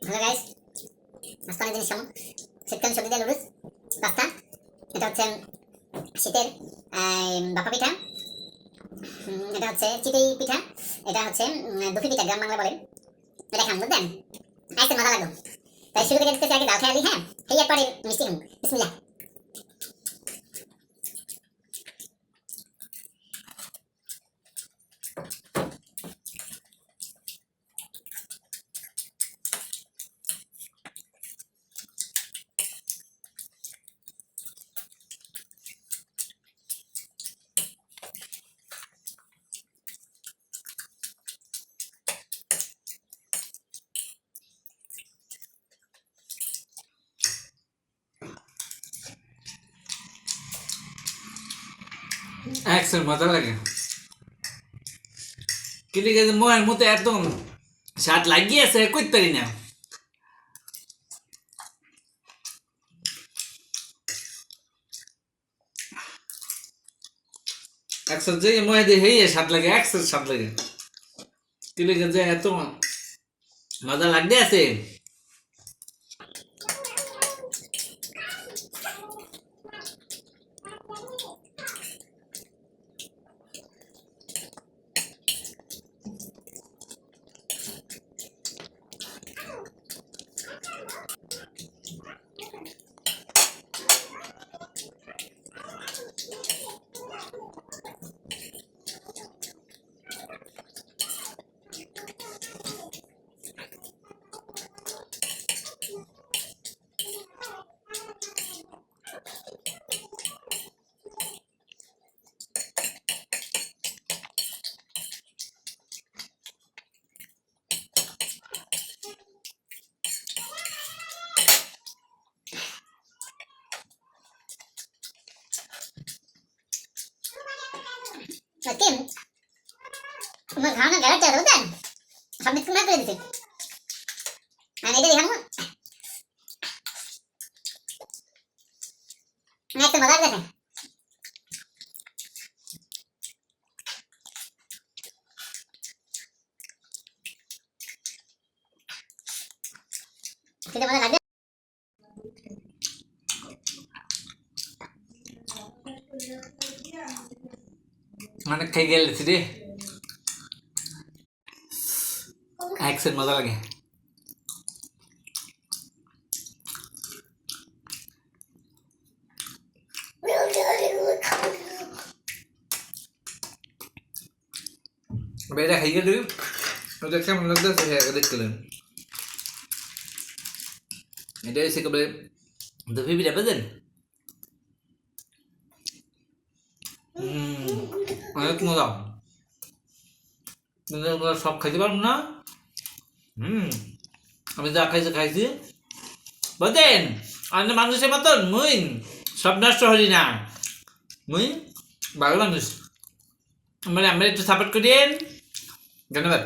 Hello guys, আজকে অনেক জিনিস খাবো। শীতকালীন সবজি দিয়ে নুডলস, পাস্তা। এটা হচ্ছে শীতের বাপা পিঠা। এটা হচ্ছে চিতই পিঠা। এটা হচ্ছে দুফি পিঠা, গ্রাম বাংলা বলেন। এটা খান বুঝলেন, আজকে মজা লাগলো। তাই শুরু থেকে দিতেছি, আগে ডাল খেয়ালি। হ্যাঁ, এই একবারে মিষ্টি খাবো। বিসমিল্লাহ। একশো মজা লাগে কিন্তু মোয়ের মতো একদম স্বাদ লাগিয়েছে করতে পারি না। একশো যে মোয়ে দিয়ে হইয়ে স্বাদ লাগে, একশো স্বাদ লাগে কিন্তু যে এত মজা লাগতে আছে। Kim, তোমার খাওয়ানো গ্যারান্টি আছে বুঝলেন, সব মিক্স করে দিচ্ছি। আর এটা দেখানো একটা মজা লাগছে। খেতে মজা লাগবে। অনেক খাই গেলেছি রে, একশো মজা লাগে। এটা খাই গেলি ওটা কেমন লাগতেছে দেখলেন। এটা এসে কবে দুফি পিঠা পেতেন, অনেক মজা। সব খাইতে পারবো না। আমি যা খাইছি বুঝলেন, আমি মানুষের মতন মুই সব নষ্ট হলি না, মুই ভালো মানুষ। আমরা একটু সাপোর্ট করিয়েন। ধন্যবাদ।